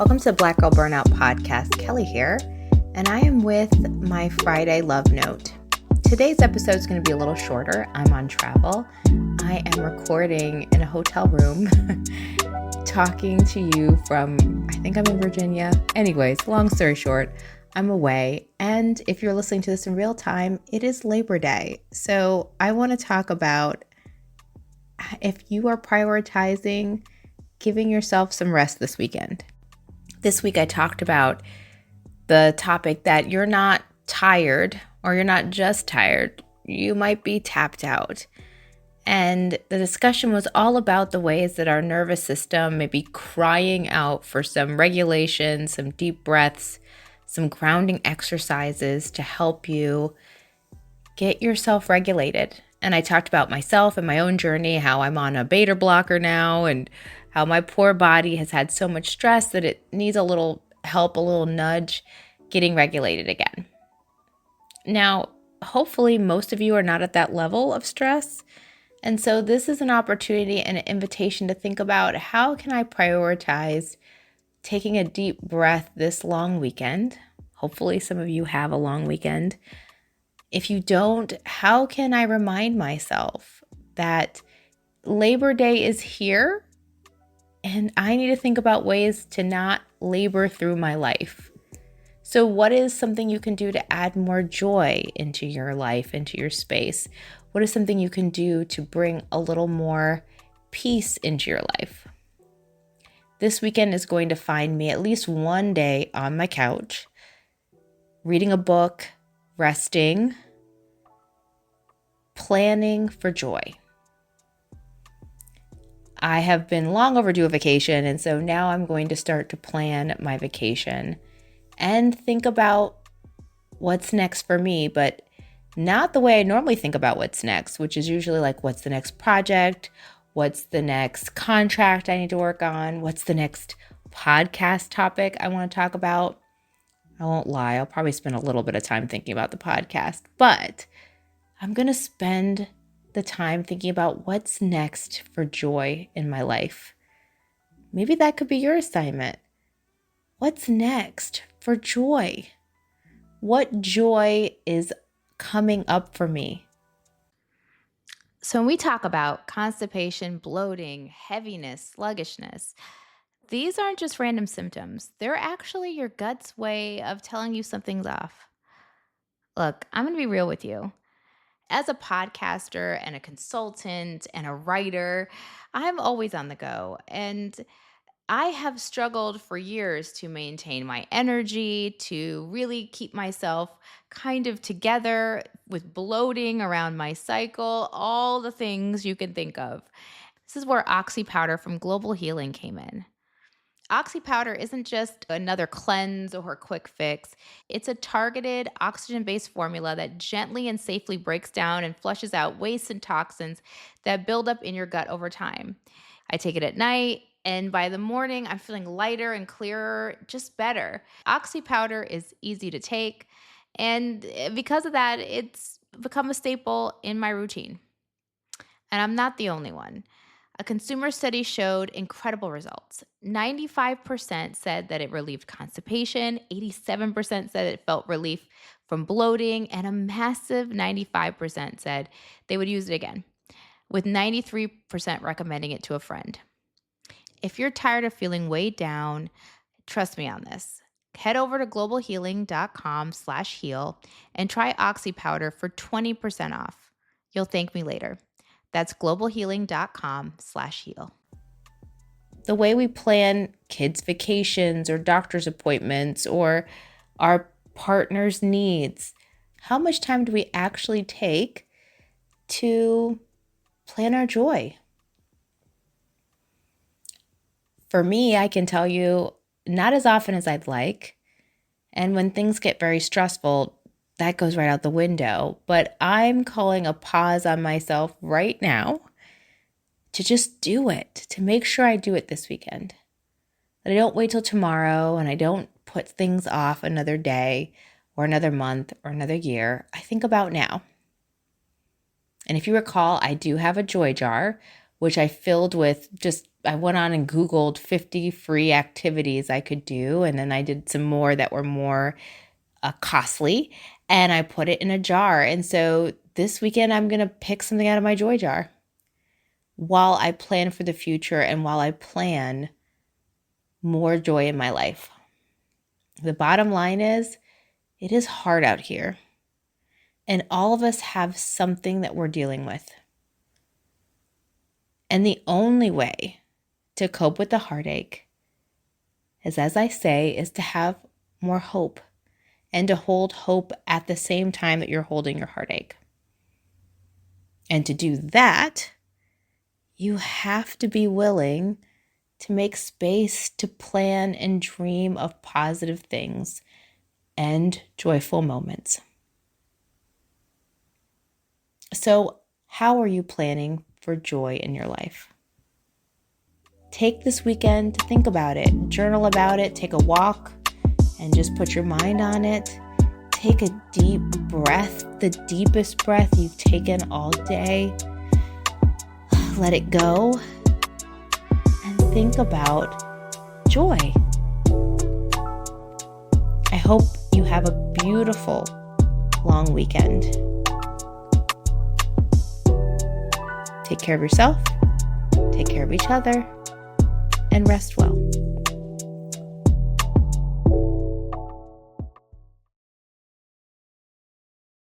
Welcome to Black Girl Burnout Podcast. Kelley here, and I am with my Friday love note. Today's episode is going to be a little shorter. I'm on travel. I am recording in a hotel room, talking to you from, I think I'm in Virginia. Anyways, long story short, I'm away. And if you're listening to this in real time, it is Labor Day. So I want to talk about if you are prioritizing giving yourself some rest this weekend. This week I talked about the topic that you're not tired or you're not just tired. You might be tapped out. And the discussion was all about the ways that our nervous system may be crying out for some regulation, some deep breaths, some grounding exercises to help you get yourself regulated. And I talked about myself and my own journey, how I'm on a beta blocker now and how my poor body has had so much stress that it needs a little help, a little nudge, getting regulated again. Now, hopefully most of you are not at that level of stress. And so this is an opportunity and an invitation to think about how can I prioritize taking a deep breath this long weekend. Hopefully some of you have a long weekend. If you don't, how can I remind myself that Labor Day is here and I need to think about ways to not labor through my life? So what is something you can do to add more joy into your life, into your space? What is something you can do to bring a little more peace into your life? This weekend is going to find me at least one day on my couch, reading a book, resting, planning for joy. I have been long overdue a vacation, and so now I'm going to start to plan my vacation and think about what's next for me, but not the way I normally think about what's next, which is usually like, what's the next project? What's the next contract I need to work on? What's the next podcast topic I want to talk about? I won't lie, I'll probably spend a little bit of time thinking about the podcast, but I'm going to spend the time thinking about what's next for joy in my life. Maybe that could be your assignment. What's next for joy? What joy is coming up for me? So when we talk about constipation, bloating, heaviness, sluggishness, these aren't just random symptoms. They're actually your gut's way of telling you something's off. Look, I'm going to be real with you. As a podcaster and a consultant and a writer, I'm always on the go. And I have struggled for years to maintain my energy, to really keep myself kind of together with bloating around my cycle, all the things you can think of. This is where Oxy Powder from Global Healing came in. Oxy Powder isn't just another cleanse or quick fix. It's a targeted oxygen-based formula that gently and safely breaks down and flushes out waste and toxins that build up in your gut over time. I take it at night, and by the morning, I'm feeling lighter and clearer, just better. Oxy Powder is easy to take, and because of that, it's become a staple in my routine. And I'm not the only one. A consumer study showed incredible results. 95% said that it relieved constipation, 87% said it felt relief from bloating, and a massive 95% said they would use it again, with 93% recommending it to a friend. If you're tired of feeling weighed down, trust me on this. Head over to globalhealing.com/heal and try Oxy Powder for 20% off. You'll thank me later. That's globalhealing.com/heal. The way we plan kids' vacations or doctor's appointments or our partner's needs, how much time do we actually take to plan our joy? For me, I can tell you, not as often as I'd like. And when things get very stressful, that goes right out the window. But I'm calling a pause on myself right now to just do it, to make sure I do it this weekend. That I don't wait till tomorrow and I don't put things off another day or another month or another year. I think about now. And if you recall, I do have a joy jar, which I filled with just I went on and Googled 50 free activities I could do. And then I did some more that were more costly, and I put it in a jar. And so this weekend, I'm going to pick something out of my joy jar while I plan for the future and while I plan more joy in my life. The bottom line is, it is hard out here. And all of us have something that we're dealing with. And the only way to cope with the heartache is, as I say, is to have more hope and to hold hope at the same time that you're holding your heartache. And to do that, you have to be willing to make space to plan and dream of positive things and joyful moments. So, how are you planning for joy in your life? Take this weekend to think about it, journal about it, take a walk, and just put your mind on it. Take a deep breath, the deepest breath you've taken all day. Let it go and think about joy. I hope you have a beautiful long weekend. Take care of yourself, take care of each other, and rest well.